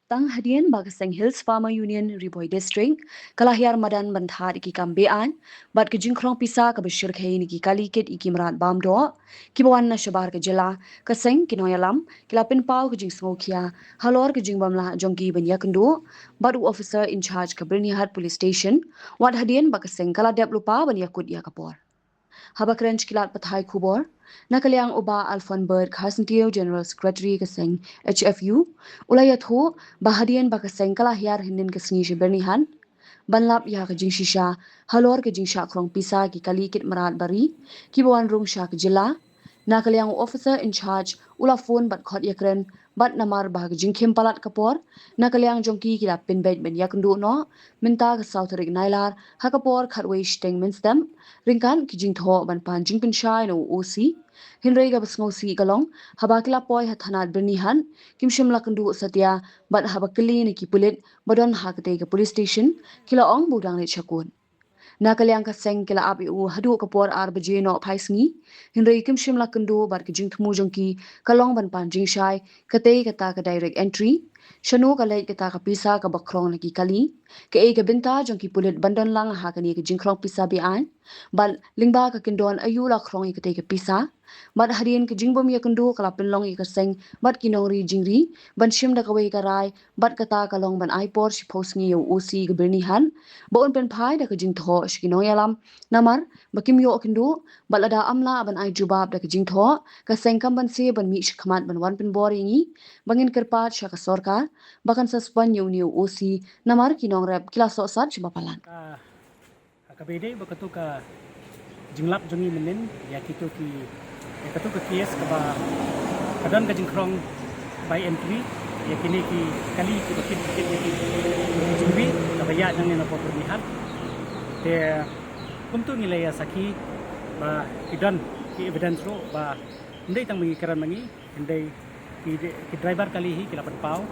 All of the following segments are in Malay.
Tang hadian Bagaseng Hills Farmer Union Riboy District, Kalahiar Madan Banthar iki kambean, bat ke jingkrong pisa ke besyir khay niki kalikit iki merat bam do, kibawan na syabar ke jela, keseng kinoyalam, kilapin pau ke jing smokia, halor ke jing bamlah jongki benya kendo, batu officer in charge ke Bernihat Police Station, wat hadian Bagaseng kaladep lupa benya kut ya kapor. Habak Ranch kilat pathai kubor, nakaliang uba Alfon Bird Karsentio General Secretary kaseng HFU, ulayat ho bahadian bakaseng kalahiar hindin kesni bernihan, banlap ya ke jing shisha, halor ke jing syak krong pisa ki kali kit merat bari, ki bawan rung syak jila, nakaliang officer in charge ula phone bat khot yakren bat namar bah jing khem palat kapor nakaliang jongki kila pin bed ben yakundu no minta ke southrik nailar hakapor khatwei steng minstem ringkan ki jing tho ban pan jing pin shai no oc hinrei ga basngo si galong habakila poi hathanat bernihan kimshim lakundu satya bat habakili ni ki pulit badon hakate ke police station kila ong budang ni chakun nakaliang ka seng kila api u hadu kapor ar baje no phaisngi hinrei kim shimla kendo bar ki jing thmu jongki kalong ban pan jing shai kate kata ka direct entry shano ka lait kata ka pisa ka bakrong lagi kali ke e ka binta jongki pulit bandon lang ha ka ni ka jing krong pisa bi an bal lingba ka kindon ayula krong kate ka pisa bat harian ka jingbom ya kendo kala pinlong ka seng bat kinori jingri ban shim da ka wei ka rai bat kata kalong ban aipor shi posngi yo oc ka bernihan baon pen phai da ka jing tho shkino yalam namar bakim yo kendo balada amla ban ai jubab da ka jing tho ka sengkam ban se ban mi shkhamat ban wan pen bor yangi bangin kerpat shaka sorkar bakan saspan yo ni oc namar kinong rep kila so sat bapalan KBD begitu ke jinglap jongi menen ya kitu ki ya kitu ke kies ke ba kadang ke jingkrong by entry ya kini ki kali ki bakit ya ki jumbi ka baya nang na po pernihan te kumtu nilai ya saki ba kidan ki evidence ro ba ndai tang mengikiran mangi ndai ki driver kali hi kila pau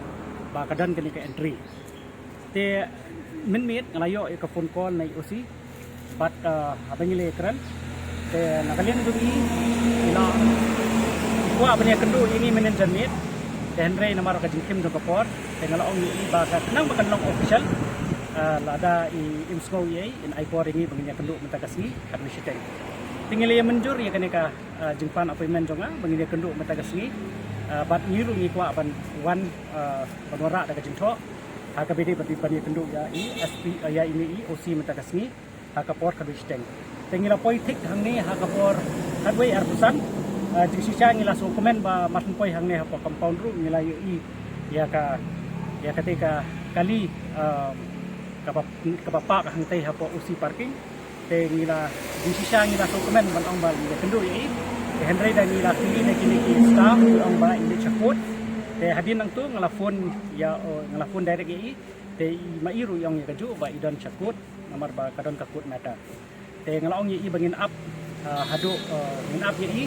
ba kadang kini ke entry te min mit ngalayo ka phone call nai osi but abangile kran te nakalian dugi ila ko abanya kendo ini manager mit te Henry namar ka jingkim do kapor te ngalaong ni ba ka nang bakan long official lada I imsgo ye in ipor ini bangnya kendo mentakasi kami siteng tinggal ya menjur ya kaneka jingpan appointment jonga bangnya kendo mentakasi but niru ni kwa ban wan banwara daga jingtho HKBD berpani kendo ya SP ya ini OC mentakasi hakapor kadusteng tengila politik hangni hakapor kadwei arbusan jingsisha ngila so komen ba matun poi hangne hapo compound ru ngila yu ya ketika kali kapapa ka hangtai hapo usi parking te ngila jingsisha ngila so komen ban ong ba ngila kendo yi te Henry dan ngila kini staff ong ba ini chakut te hadin nang tu ngala phone ya ngala phone direct yi te mairu yang ya kaju ba idan chakut nomor ba kadon kakut mata te ngalaong yi bangin up hadu ngin up yi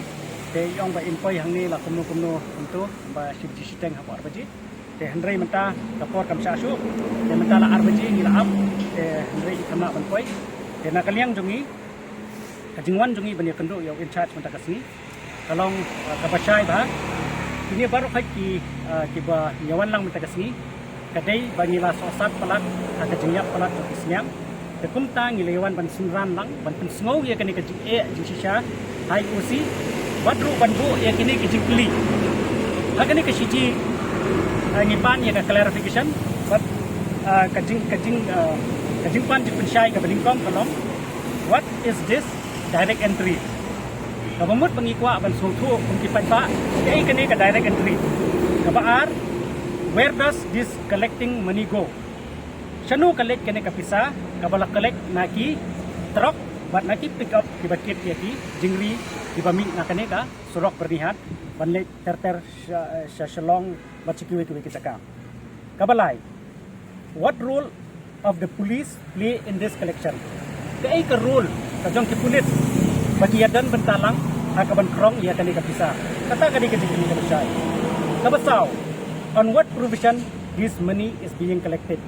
te yong ba impoi hangni la kumno untuk ba shibji siteng hapo arbaji te Henry menta kapor kam sashu te menta la arbaji ngila up te Henry kama banpoi te nakaliang jongi kajingwan jongi banya kendo yo in charge menta kasni kalong kapasai ba ini baru kai ki ba nyawan lang menta kasni kadai bangila sosat palat akajingyap palat kisnyap te kumta ngilewan ban sunran lang ban pensngau ya kani ka jingsisha hai usi badru banbu ya kini ki jingli hakani ka shiji ngipan ya ka clarification but kajing pan jipun shai ka balingkom kalong what is this direct entry kabamut pangikwa ban sungthu kumkipan pa kay kani ka direct entry kabaar where does this collecting money go shanu collect kene kapisa kabala collect naki truck bat naki pick up di bakit yaki jingri di bami nakane ka surok bernihat banle ter shalong bat sikiwe kita ka kabalai what role of the police play in this collection kay ka role kajong ki pulit bagi yadan bentalang hakaban krong ya kane kapisa kata kane ka jingri ka besai kabasau on what provision this money is being collected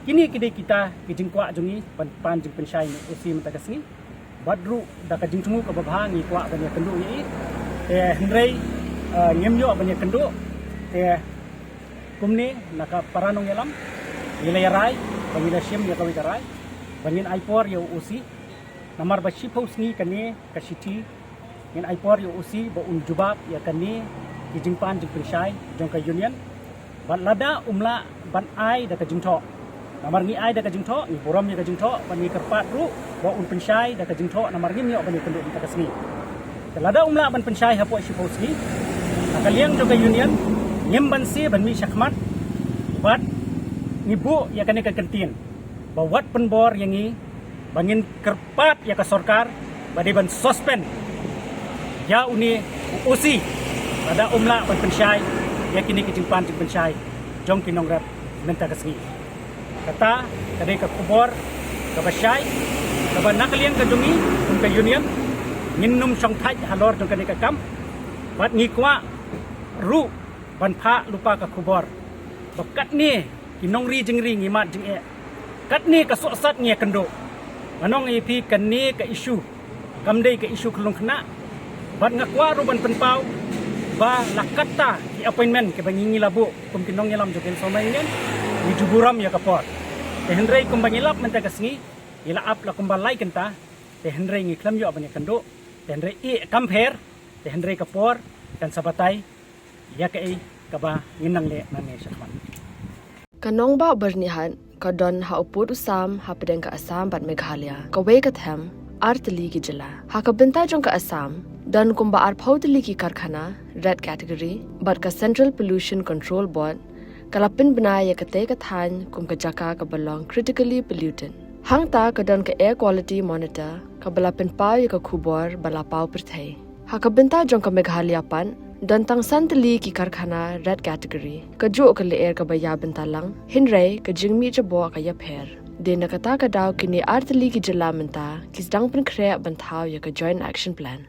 kini kita kijingkwa jongi pan jing penshai ni usi mentagasni badru da kajingtungu ka babha ngi kwa banya kendo ni Henry ngemyo banya kendo te kumni naka paranong yalam ilayarai bangila shim ya kawitarai bangin aipor ya usi namar ba shipau sngi kane kashiti ngin aipor ya usi ba unjubab ya kane kijingpan jingpinshai jongka union ban lada umla ban ai da kajingtho namar ngi ai da kajingtho ni borom ya kajingtho ban ni kerpat ru ba unpinshai da kajingtho namar ngi ban ni kenduk ta kasni lada umla ban pinshai hapo shipau sngi akaliang jongka union ngem ban si ban mi shakmat bat nibu ya kane kekentin bawat penbor yang ini bangin kerpat ya ke sorkar badi ban suspend ya uni usi pada umla ban pensyai ya kini kijimpan jing pensyai jong kinong rap menta kasni kata kadai ke kubor ke basyai ke ban nakaliang ke jongi ke union nginnum song thaj halor jong kane ke kam bat ngikwa ru ban pha lupa ke kubor bakat ni kinong ri jing ri ngimat jing e kat ni ka sosat nge kendo manong ipi kan ni ka isu kamdei ka isu kelung kena bat ngakwa ruban penpau ba lakata ki appointment ke bangingi labu kum kinong ngelam jogen somaingen ni juburam ya kapor te hendrei kum bangilap menta kasngi ila ap la kum balai kenta te hendrei ngi klam yo abanya kendo te hendrei i kamper te hendrei kapor dan sabatai ya ka ei ka ba nginang le na me syakman kanong ba bernihan kadon ha uput usam ha pedeng ka Assam bat Meghalaya ka we ka them artli ki jila ha ka benta jong ka Assam dan kumba ar phaudli ki karkhana red category bat ka Central Pollution Control Board kalapin bna ya ka te ka than kum ka jaka ka belong critically pollutant hangta kadon ka air quality monitor ka balapin pa ya ka khubor bala pau perthai ha ka benta jong ka Meghalaya pan dan tang santali ki karkhana red category ka jo ka le air ka baya bentalang hinrei ka jingmi jabo ka ya pher de na kata ka daw kini artli ki jala menta kis dang pin khre banthau ya ka joint action plan